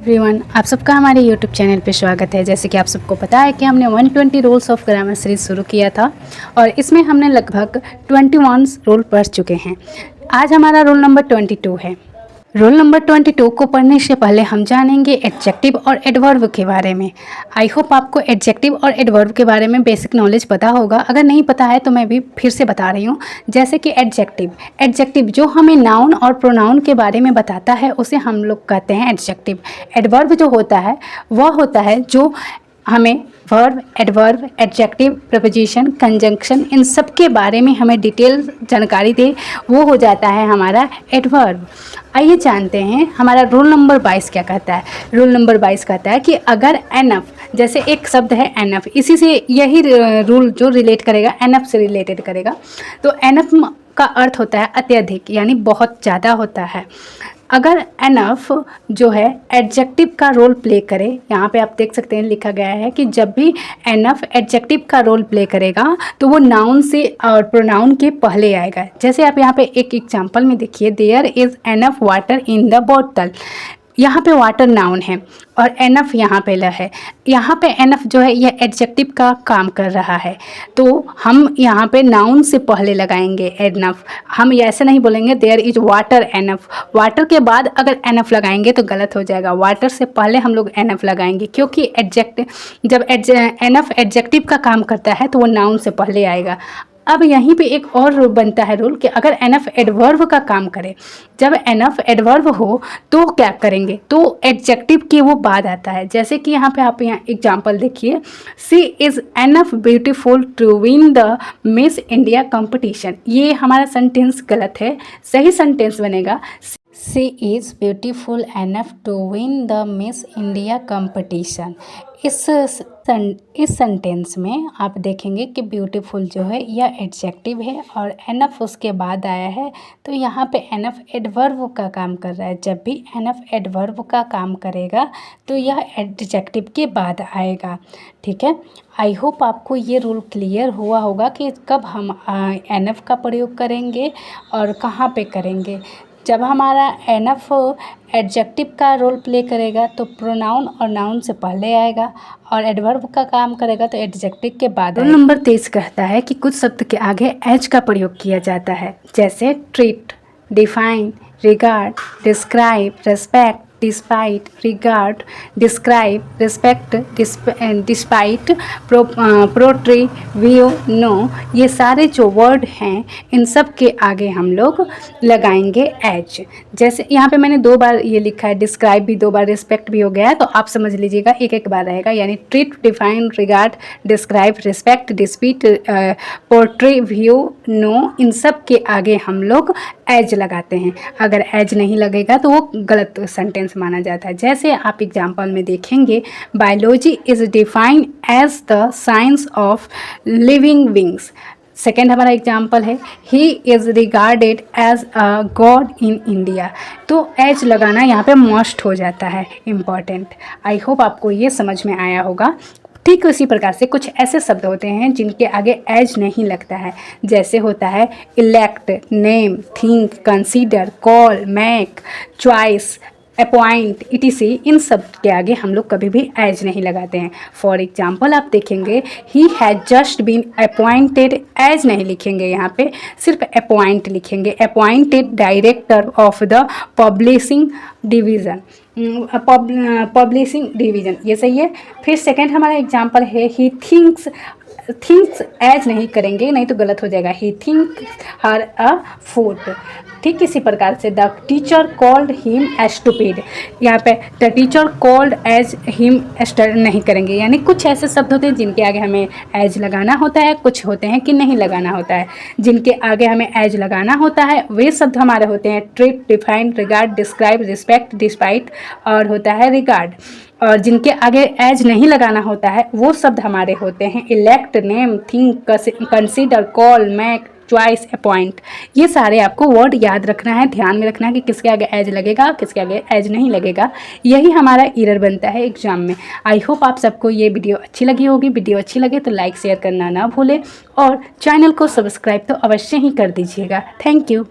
Everyone, आप सबका हमारे यूट्यूब चैनल पे स्वागत है। जैसे कि आप सबको पता है कि हमने 120 रूल्स ऑफ ग्रामर सीरीज शुरू किया था और इसमें हमने लगभग 21 रूल पढ़ चुके हैं। आज हमारा रूल नंबर 22 है। रूल नंबर 22 को पढ़ने से पहले हम जानेंगे एडजेक्टिव और एडवर्ब के बारे में। आई होप आपको एडजेक्टिव और एडवर्ब के बारे में बेसिक नॉलेज पता होगा। अगर नहीं पता है तो मैं भी फिर से बता रही हूँ। जैसे कि एडजेक्टिव जो हमें नाउन और प्रोनाउन के बारे में बताता है उसे हम लोग कहते हैं एडजेक्टिव। एडवर्ब जो होता है वह होता है जो हमें verb, adverb, adjective, preposition, conjunction इन सब के बारे में हमें डिटेल जानकारी दे, वो हो जाता है हमारा एडवर्ब। आइए जानते हैं हमारा रूल नंबर 22 क्या कहता है। रूल नंबर 22 कहता है कि अगर एनफ, जैसे एक शब्द है एनफ, इसी से यही रूल जो रिलेट करेगा एनफ से रिलेटेड करेगा। तो एनफ का अर्थ होता है अत्यधिक, यानी बहुत ज़्यादा होता है। अगर एनफ जो है एडजेक्टिव का रोल प्ले करे, यहाँ पे आप देख सकते हैं लिखा गया है कि जब भी एनफ एडजेक्टिव का रोल प्ले करेगा तो वो नाउन से और प्रोनाउन के पहले आएगा। जैसे आप यहाँ पे एक एग्जांपल में देखिए, there is enough water in the bottle. यहाँ पे वाटर नाउन है और एनफ यहाँ पे है। यहाँ पे एनफ जो है यह एडजेक्टिव का काम कर रहा है, तो हम यहाँ पे नाउन से पहले लगाएंगे एनफ। हम ऐसे नहीं बोलेंगे there is water enough, water के बाद अगर एनफ लगाएंगे तो गलत हो जाएगा। वाटर से पहले हम लोग एनफ लगाएंगे, क्योंकि जब एनफ एडजेक्टिव का काम करता है तो वो नाउन से पहले आएगा। अब यहीं पे एक और बनता है रूल कि अगर एनफ एडवर्ब का काम करे, जब एनफ एडवर्ब हो तो क्या करेंगे, तो एडजेक्टिव के वो बाद आता है। जैसे कि यहाँ पे आप एग्जांपल देखिए, she is enough beautiful to win the Miss India competition. ये हमारा सेंटेंस गलत है, सही सेंटेंस बनेगा she is beautiful enough to win the Miss India competition. इस सेंटेंस में आप देखेंगे कि ब्यूटीफुल जो है यह एडजेक्टिव है और एनफ उसके बाद आया है, तो यहाँ पे एनफ एडवर्ब का काम कर रहा है। जब भी एनफ एडवर्ब का काम करेगा तो यह एडजेक्टिव के बाद आएगा। ठीक है, आई होप आपको ये रूल क्लियर हुआ होगा कि कब हम एनफ का प्रयोग करेंगे और कहाँ पे करेंगे। जब हमारा एनफ एडजेक्टिव का रोल प्ले करेगा तो प्रोनाउन और नाउन से पहले आएगा और एडवर्ब का काम करेगा तो एडजेक्टिव के बाद। रूल नंबर 23 कहता है कि कुछ शब्द के आगे एज का प्रयोग किया जाता है, जैसे treat, define, regard, describe, respect, despite, regard, describe, respect, despite, portray, view, know. ये सारे जो वर्ड हैं इन सब के आगे हम लोग लगाएंगे एज। जैसे यहाँ पे मैंने 2 बार ये लिखा है, डिस्क्राइब भी 2 बार, रिस्पेक्ट भी हो गया है, तो आप समझ लीजिएगा एक एक बार रहेगा। यानी treat, define, regard, describe, respect, despite, portray, view, know, इन सब के आगे हम लोग एज लगाते हैं। अगर एज नहीं लगेगा तो वो गलत सेंटेंस माना जाता है। जैसे आप एग्जांपल में देखेंगे, biology is defined as the science of living beings. Second हमारा एग्जाम्पल है, he is regarded as a god in India. तो एज लगाना यहाँ पे मस्ट हो जाता है, इम्पॉर्टेंट। आई होप आपको ये समझ में आया होगा। ठीक उसी प्रकार से कुछ ऐसे शब्द होते हैं जिनके आगे एज नहीं लगता है, जैसे होता है elect, name, think, consider, call, make, choice, appoint, etc. इन सब के आगे हम लोग कभी भी एज नहीं लगाते हैं। फॉर एग्जाम्पल आप देखेंगे, he has just been appointed, as नहीं लिखेंगे, यहाँ पे सिर्फ अपॉइंट लिखेंगे, appointed director of the publishing division, publishing division, ये सही है। फिर सेकेंड हमारा एग्जाम्पल है, ही थिंक्स एज नहीं करेंगे, नहीं तो गलत हो जाएगा, ही थिंक हर अ फूड। ठीक इसी प्रकार से the teacher called him stupid, यहाँ पे the teacher called as him नहीं करेंगे। यानी कुछ ऐसे शब्द होते हैं जिनके आगे हमें एज लगाना होता है, कुछ होते हैं कि नहीं लगाना होता है। जिनके आगे हमें एज लगाना होता है वे शब्द हमारे होते हैं treat, define, regard, describe, respect, despite और होता है रिगार्ड। और जिनके आगे एज नहीं लगाना होता है वो शब्द हमारे होते हैं elect, name, think, consider, call, make, choice, appoint. ये सारे आपको वर्ड याद रखना है, ध्यान में रखना है कि किसके आगे एज लगेगा, किसके आगे एज नहीं लगेगा। यही हमारा एरर बनता है एग्जाम में। आई होप आप सबको ये वीडियो अच्छी लगी होगी। वीडियो अच्छी लगे तो लाइक शेयर करना ना भूलें और चैनल को सब्सक्राइब तो अवश्य ही कर दीजिएगा। Thank you.